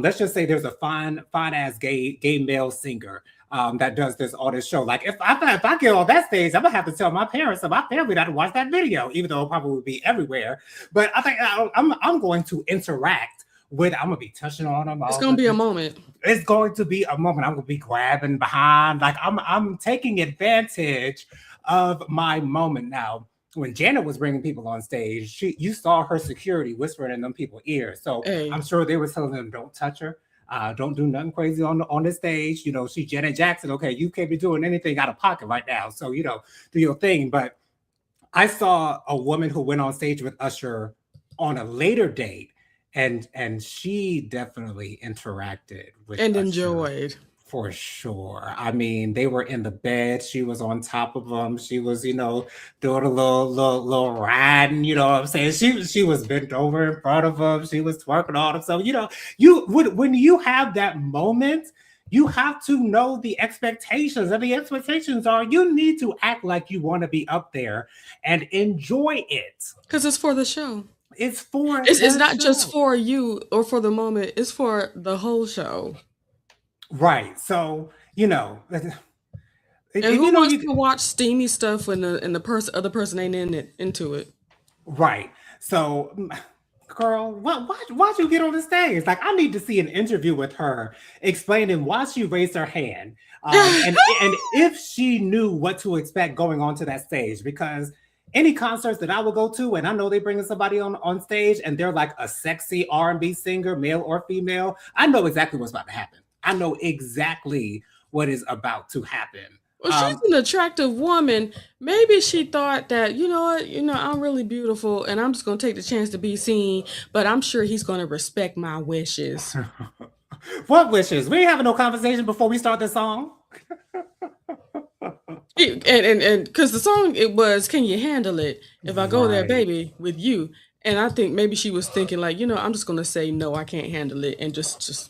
let's just say there's a fine ass gay male singer that does all this show. Like if I get on that stage, I'm gonna have to tell my parents and my family not to watch that video, even though it probably would be everywhere. But I think I'm going to interact with. I'm gonna be touching on them. It's gonna be a moment. It's going to be a moment. I'm gonna be grabbing behind. Like I'm taking advantage of my moment now. When Janet was bringing people on stage, you saw her security whispering in them people's ears. So I'm sure they were telling them, "Don't touch her." Don't do nothing crazy on the stage. She's Janet Jackson. Okay, you can't be doing anything out of pocket right now. So do your thing. But I saw a woman who went on stage with Usher on a later date, and she definitely interacted with and Usher. enjoyed. For sure. I mean, they were in the bed. She was on top of them. She was, doing a little riding. You know what I'm saying? She was bent over in front of them. She was twerking on them. So when you have that moment, you have to know the expectations, and the expectations are you need to act like you want to be up there and enjoy it because it's for the show. It's not just for you or for the moment. It's for the whole show. Right. So, and who wants to watch steamy stuff when the other person ain't into it? Right. So, girl, why'd you get on the stage? Like, I need to see an interview with her explaining why she raised her hand, and if she knew what to expect going onto that stage. Because any concerts that I will go to, and I know they bringing somebody on stage, and they're like a sexy R&B singer, male or female, I know exactly what's about to happen. I know exactly what is about to happen. Well, she's an attractive woman. Maybe she thought that, I'm really beautiful and I'm just going to take the chance to be seen, but I'm sure he's going to respect my wishes. What wishes? We ain't having no conversation before we start this song. And because the song, it was, can you handle it if I go there, baby, with you? And I think maybe she was thinking like, I'm just going to say, no, I can't handle it. And just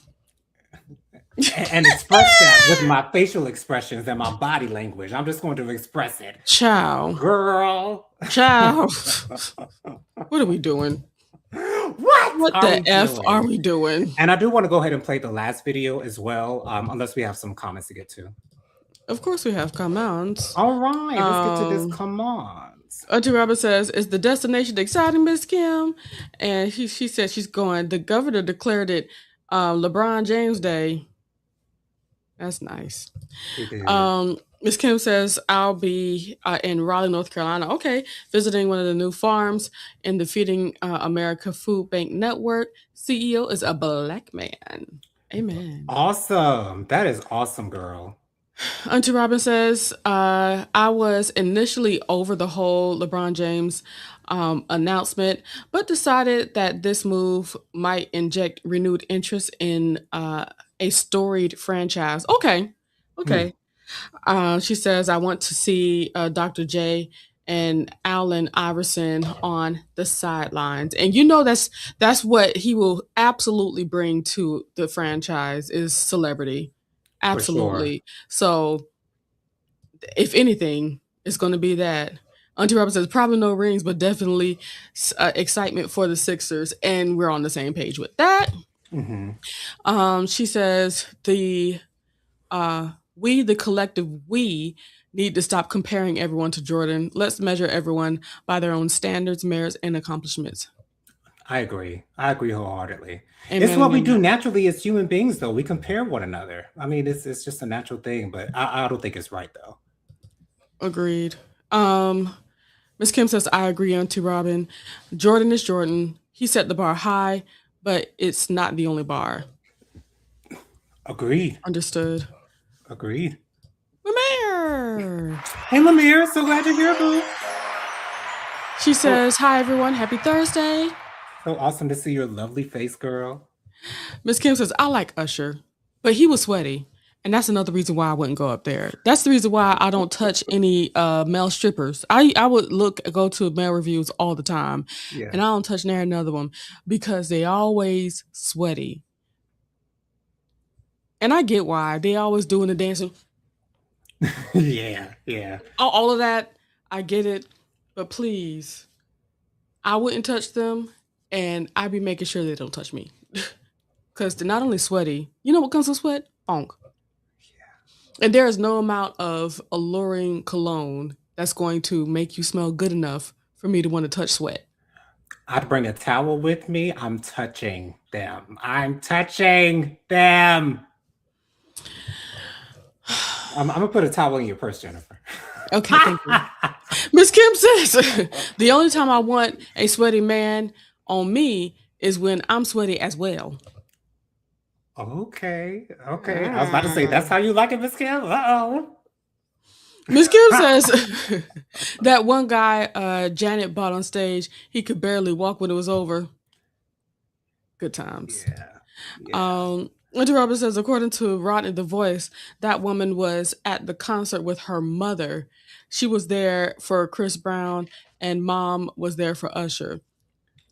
and express that with my facial expressions and my body language. I'm just going to express it. Ciao. Girl. Ciao. What are we doing? What the F are we doing? And I do want to go ahead and play the last video as well, unless we have some comments to get to. Of course we have comments. All right, let's get to this comments. Auntie Robert says, is the destination exciting, Miss Kim? And she said she's going, the governor declared it LeBron James Day. That's nice. Miss Kim says, I'll be in Raleigh, North Carolina. Okay. Visiting one of the new farms in the Feeding America Food Bank Network. CEO is a Black man. Amen. Awesome. That is awesome, girl. Auntie Robin says, I was initially over the whole LeBron James announcement, but decided that this move might inject renewed interest in a storied franchise. Okay. She says, I want to see Dr. J and Allen Iverson on the sidelines. And that's what he will absolutely bring to the franchise is celebrity. Absolutely. Sure. So if anything, it's going to be that. Auntie Robert says probably no rings, but definitely excitement for the Sixers. And we're on the same page with that. Mm-hmm. She says the collective we need to stop comparing everyone to Jordan. Let's measure everyone by their own standards, merits, and accomplishments. I agree wholeheartedly. Amen, it's what we do naturally as human beings, though. We compare one another. I mean, it's just a natural thing, but I don't think it's right, though. Agreed. Ms. Kim says, I agree, Auntie Robin. Jordan is Jordan. He set the bar high, but it's not the only bar. Agreed. Understood. Agreed. Lemire. Hey, Lemire. So glad you're here, boo. She says, hi, everyone. Happy Thursday. So awesome to see your lovely face, girl. Miss Kim says, I like Usher, but he was sweaty. And that's another reason why I wouldn't go up there. That's the reason why I don't touch any male strippers. I would go to male reviews all the time. Yeah. And I don't touch near another one because they always sweaty. And I get why. They always doing the dancing. Yeah. All of that, I get it. But please, I wouldn't touch them. And I'd be making sure they don't touch me. Because they're not only sweaty. You know what comes with sweat? Funk. Yeah. And there is no amount of alluring cologne that's going to make you smell good enough for me to want to touch sweat. I'd bring a towel with me. I'm touching them. I'm touching them. I'm going to put a towel in your purse, Jennifer. Okay, thank you. Miss Kim says, the only time I want a sweaty man on me is when I'm sweaty as well. Okay. Okay. I was about to say that's how you like it, Miss Kim. Uh-oh. Miss Kim says that one guy Janet bought on stage, he could barely walk when it was over. Good times. Yeah. Yeah. Winter Robin says, according to Rodney the Voice, that woman was at the concert with her mother. She was there for Chris Brown, and mom was there for Usher.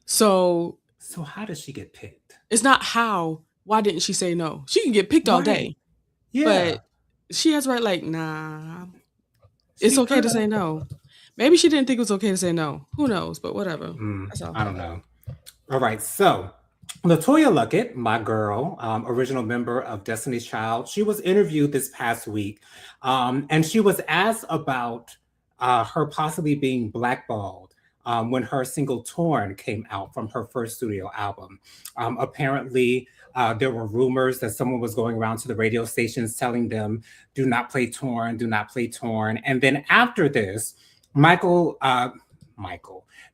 So So how does she get picked? it's not how. Why didn't she say no? She can get picked all Right. day, Yeah. but she has right. Like, nah, it's She okay could to say have. no. Maybe she didn't think it was okay to say no. Who knows? But whatever. That's all. I don't know. All right. So Latoya Luckett, my girl, original member of Destiny's Child, she was interviewed this past week, and she was asked about her possibly being blackballed when her single "Torn" came out from her first studio album. Apparently, there were rumors that someone was going around to the radio stations telling them, "Do not play Torn, do not play Torn." And then after this, Michael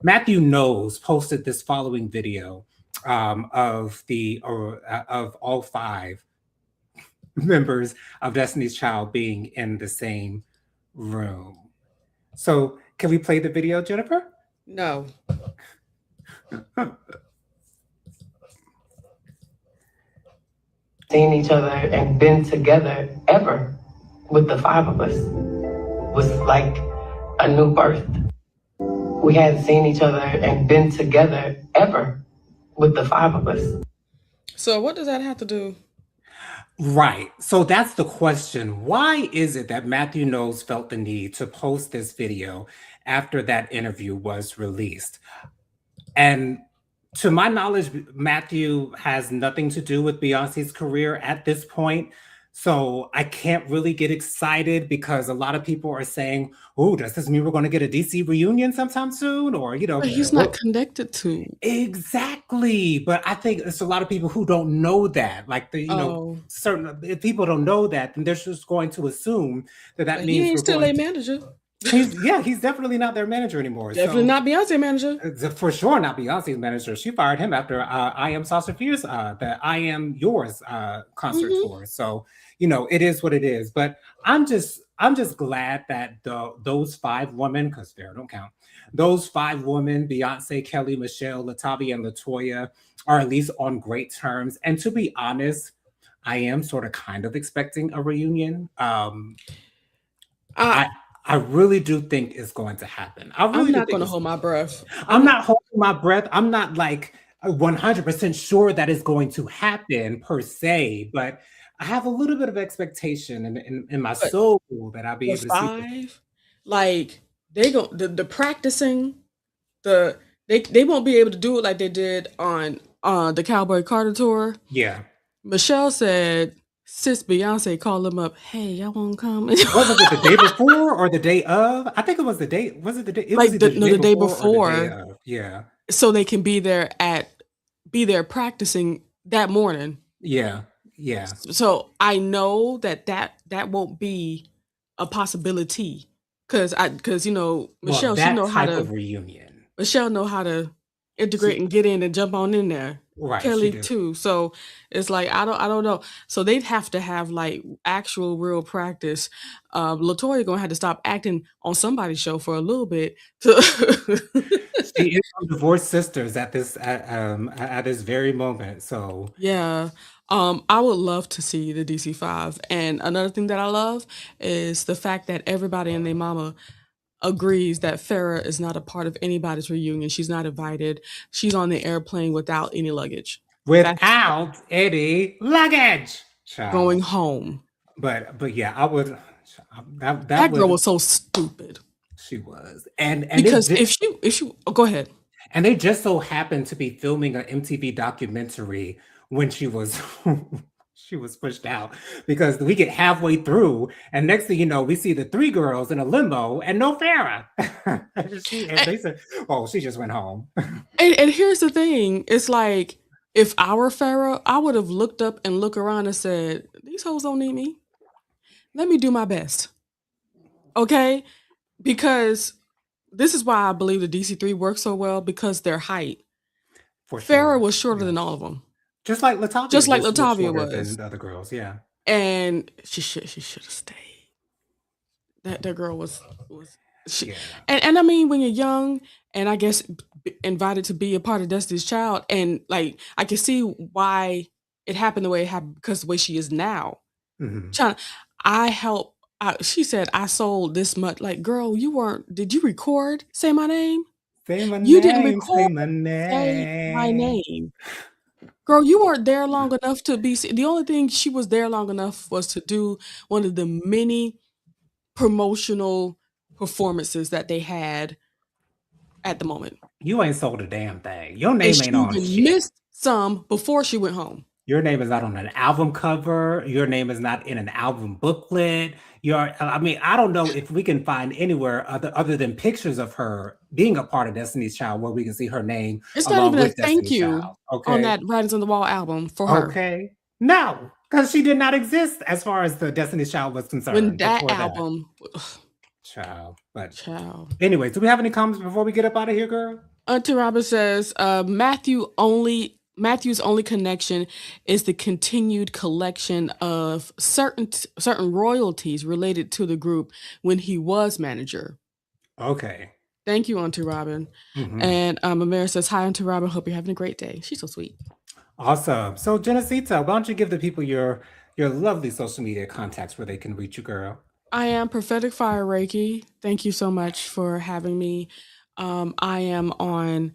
Matthew Knowles posted this following video of all five members of Destiny's Child being in the same room. So, can we play the video, Jennifer? No. Seen each other and been together ever with the five of us was like a new birth. We hadn't seen each other and been together ever with the five of us. So what does that have to do? Right. So that's the question. Why is it that Matthew Knowles felt the need to post this video after that interview was released? And to my knowledge, Matthew has nothing to do with Beyonce's career at this point. So I can't really get excited because a lot of people are saying, "Oh, does this mean we're going to get a DC reunion sometime soon?" Or, But he's not connected to. Exactly. But I think there's a lot of people who don't know that. Like certain if people don't know that, then they're just going to assume that But means he ain't we're still going a manager. he's definitely not their manager anymore. Definitely not Beyonce manager. For sure not Beyonce's manager. She fired him after I Am Saucer Fierce, the I Am Yours concert tour. So, it is what it is. But I'm just glad that those five women, because Farrah don't count, those five women, Beyonce, Kelly, Michelle, Latavia, and Latoya, are at least on great terms. And to be honest, I am sort of kind of expecting a reunion. I really do think it's going to happen. I'm not going to hold my breath. I'm not holding my breath. I'm not like 100% sure that it's going to happen per se, but I have a little bit of expectation in my soul that I'll be able to see. Like they go the practicing, they won't be able to do it like they did on the Cowboy Carter tour. Yeah. Michelle said, sis Beyonce called them up, "Hey, y'all want to come?" Was it the day before or the day of? I think it was the day. Was it the day? It was the day before. The day of. Yeah. So they can be there practicing that morning. Yeah. Yeah. So I know that won't be a possibility because Michelle, she know how to reunion. Michelle know how to integrate and get in and jump on in there. Right, Kelly too. So it's like I don't know. So they'd have to have like actual real practice. Latoya gonna have to stop acting on somebody's show for a little bit. She is on Divorced Sisters at this very moment. So yeah. I would love to see the DC5. And another thing that I love is the fact that everybody and their mama agrees that Farrah is not a part of anybody's reunion. She's not invited. She's on the airplane without any luggage. Without any luggage. Child. Going home. But yeah, I would. That girl was so stupid. She was, and because if she go ahead. And they just so happened to be filming an MTV documentary when she was pushed out, because we get halfway through and next thing you know, we see the three girls in a limo and no Farrah. They said, "Oh, she just went home." And here's the thing: it's like if I were Farrah, I would have looked up and looked around and said, "These hoes don't need me. Let me do my best." Okay, because this is why I believe the DC3 works so well, because their height. For sure. Farrah was shorter than all of them. Just like Latavia. Just like was Latavia shorter was. than the other girls. Yeah. And she should have stayed. That girl was she, Yeah. and I mean, when you're young and I guess invited to be a part of Destiny's Child, and like I can see why it happened the way it happened because the way she is now. Mhm. She said I sold this much. Like, girl, did you record Say My Name? Say my You didn't name. Say record my Say My name. Name. Girl, you weren't there long enough to be. The only thing she was there long enough was to do one of the many promotional performances that they had at the moment. You ain't sold a damn thing. Your And name she ain't on even shit. missed some before she went home. Your name is not on an album cover. Your name is not in an album booklet. I mean, I don't know if we can find anywhere other than pictures of her being a part of Destiny's Child where we can see her name It's not along even a with thank Destiny's you Child. on Okay. that Writings on the Wall album for her. Okay. No, because she did not exist as far as the Destiny's Child was concerned. When that before album, Child. But child. anyway, do we have any comments before we get up out of here, girl? Auntie Robin says Matthew's only connection is the continued collection of certain royalties related to the group when he was manager. Okay. Thank you, Auntie Robin. Mhm. And Amira says, hi, Auntie Robin. Hope you're having a great day. She's so sweet. Awesome. So, Genesita, why don't you give the people your lovely social media contacts where they can reach you, girl? I am Prophetic Fire Reiki. Thank you so much for having me. I am on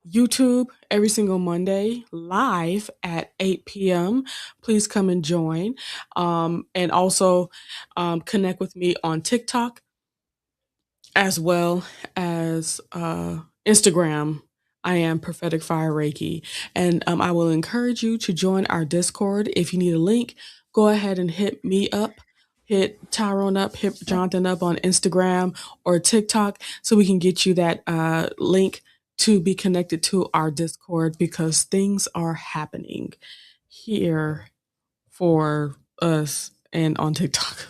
YouTube every single Monday live at 8 p.m. Please come and join. And also connect with me on TikTok as well as Instagram. I am Prophetic Fire Reiki. And I will encourage you to join our Discord. If you need a link, go ahead and hit me up. Hit Tyrone up, hit Jonathan up on Instagram or TikTok so we can get you that link to be connected to our Discord because things are happening here for us and on TikTok.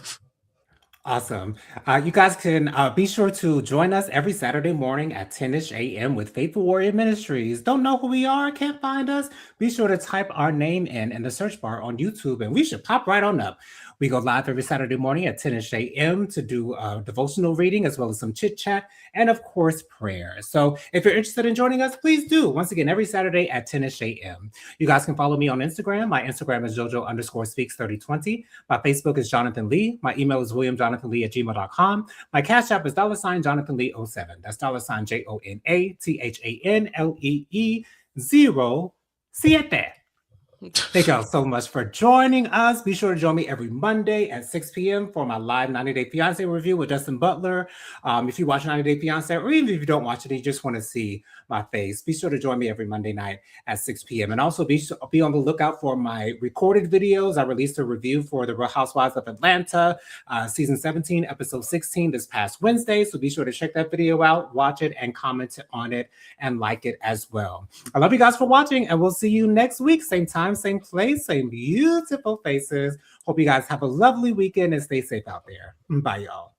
Awesome. You guys can be sure to join us every Saturday morning at 10-ish a.m. with Faithful Warrior Ministries. Don't know who we are? Can't find us? Be sure to type our name in the search bar on YouTube and we should pop right on up. We go live every Saturday morning at 10-ish a.m. to do a devotional reading as well as some chit chat and of course prayer. So if you're interested in joining us, please do. Once again, every Saturday at 10-ish a.m. You guys can follow me on Instagram. My Instagram is JoJo_speaks3020. My Facebook is Jonathan Lee. My email is WilliamJonathanLee@gmail.com. My Cash App is $JonathanLee07. That's $JONAThanLee07. Thank y'all so much for joining us. Be sure to join me every Monday at 6 p.m. for my live 90 Day Fiancé review with Justin Butler. If you watch 90 Day Fiancé, or even if you don't watch it and you just want to see my face, be sure to join me every Monday night at 6 p.m. And also be on the lookout for my recorded videos. I released a review for The Real Housewives of Atlanta, season 17, episode 16 this past Wednesday. So be sure to check that video out, watch it, and comment on it and like it as well. I love you guys for watching, and we'll see you next week. Same time, same place, same beautiful faces. Hope you guys have a lovely weekend and stay safe out there. Bye, y'all.